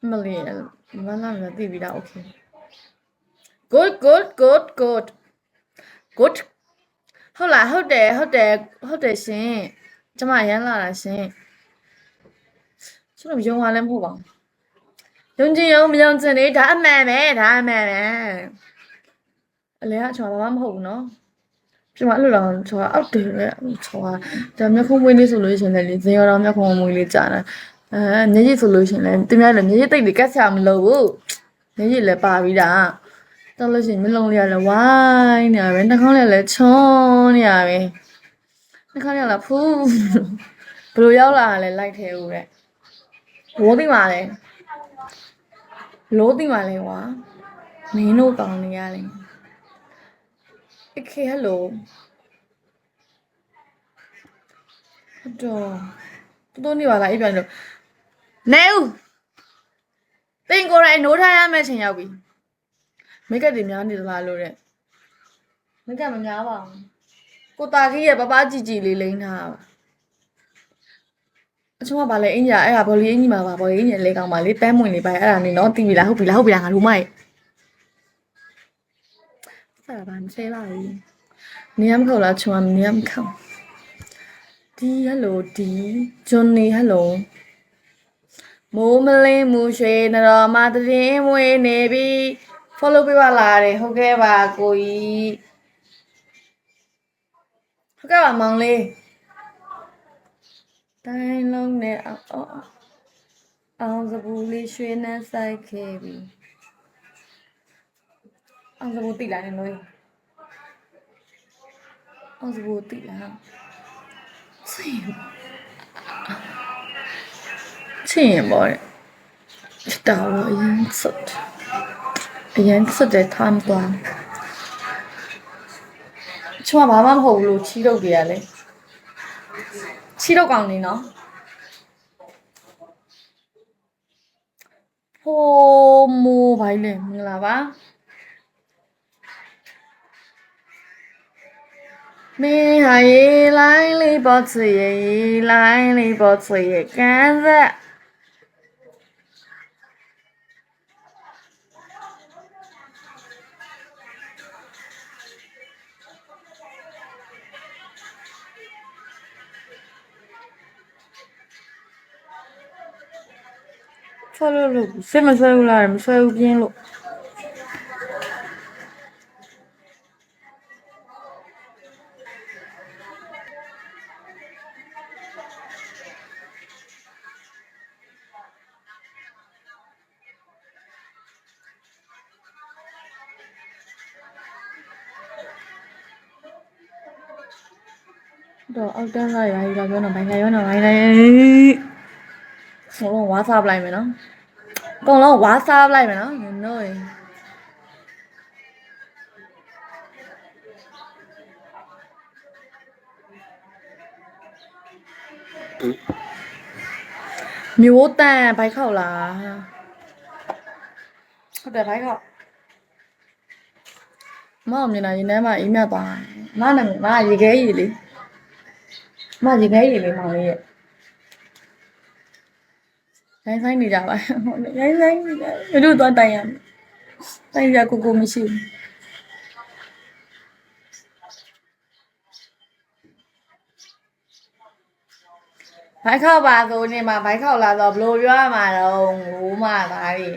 မလေးမလာမသိပြီလား okay good good good good good ဟုတ်လားဟုတ်တယ်ရှင်ကျမရမ်းလာတာရှင်ကျွန်တော်ယုံရလည်းမဟုတ်ပါဘူးယုံကြည်ယုံမယုံကြည်လေဒါအမှန်ပဲအလဲကကျွန်တော်ဘာမှမဟုတ်ဘူးနော်ကျွန်မအဲ့လိုတော့ကျွန်တော်အောက်တယ်ပဲကျွန်တော်ဒါမျက်ခုံးမွေးလေးဆိုလို့ရှင်လည်းဇင်ရောတော့မျက်ခုံးမွေးလေးကြာတယ်မျက်ရည်ဆိုလို့ရှင်လည်းသူများလည်းမျက်ရည်တိတ်တွေကတ်ဆရာမလို့ဘူးမျက်ရည်လည်းပါပြီးတာတော့လို့ရှင်မျက်လုံးလေးကလည်းဝိုင်းနေရပဲနှာခေါင်းလေးလည်းချွန်းနေရပဲနှာခေါင်းလေးကလည်းဖူးဘယ်လိုရောက်လာလဲလိုက်ထဲဦးတဲ့ရိုးသိမှာလဲလို့သိမှာလဲကွာမင်းတို့ကောင်းနေရလဲOkay hello တော်နေပါလားအိပ်ပြန်လို့နေဦးတင်ကိုယ်တိုင်နိုးထားရမယ့်ချိန်ရောက်ပြီမိတ်ကပ်တွေများနေသလားလို့တဲ့မိတ်ကပ်မများပါဘူးကိုတာကြီးရဲ့ပပကြည်ကြည်လေးလိမ့်ထားပါအချုံးကဗာလဲအင်ကြီးအဲ့ဒါဘော်လီအင်ကြီးမှာပါဘော်လီအင်ကြီးလဲကောင်းပါလေပန်းမွင်လေးပါအဲ့ဒါနေနော်တီးပြီလားဟုတ်ပြီလားငါတို့မရဲ့ဆက်တာဗာမဆဲပါဘူးနေရမခေါ်လားချုံကနေရမခေါ်ဒီဟယ်လိုဒီဂျွန်နီဟယ်လိုမိုးမလင်းမူရွှေတော်မှာတရင်မွေးနေပြီ follow ပေးပါလားတဲ့ဟုတ်ကဲ့ပါကိုကြီးဟုတ်ကဲ့ပါမောင်လေးတိုင်းလုံးနဲ့အောင်စပူလေးရွှေနဲ့ဆိုင်ခဲ့ပြီအောင်စပူတိလာနေလို့အောင်စပူတိလာချင်းပေါ့တာဝအရင်စတဲ့ထမ်းသွားချွာဘာမှမဟုတ်ဘူးလို့ချီးတော့ကြရလဲချီးတော့ကောင်းနေနော်ဟိုမိုးဘိုင်းလေမင်္ဂလာပါမင်းဟာရေလိုင်းလေးပေါ်ချရေလိုင်းလေးပေါ်ချရေကန်းသက်ဆွဲလို့စိတ်မဆွဲဘူးလားမဆွဲဘူးပြင်းလို့တော့အောက်တန်းလာရာကြီးလာပြောတော့ဘိုင်လိုက်ဘလုံးဝါစားပလိုက်မယ်နော်အကုန်လုံးဝါစားပလိုက်မယ်နော်နော်မျိုးတန်ဘိုက်ခောက်လားဟုတ်တယ်ဘိုက်ခောက်မောင်မြင်လာရင်ထဲမှာအိမ်မြတ်သွားမရေခဲကြီးလေရေခဲကြီးလေမောင်လေးရဲ့ဆိုင်နေကြပါဆိုင်ဘယ်လိုသွားတိုင်ရမလဲတိုင်ရကိုမရှိဘူးဘိုက်ခောက်ပါဆိုနေမှာဘိုက်ခောက်လာတော့ဘလို့ပြောရမှာတော့ငိုးမှသားတွေ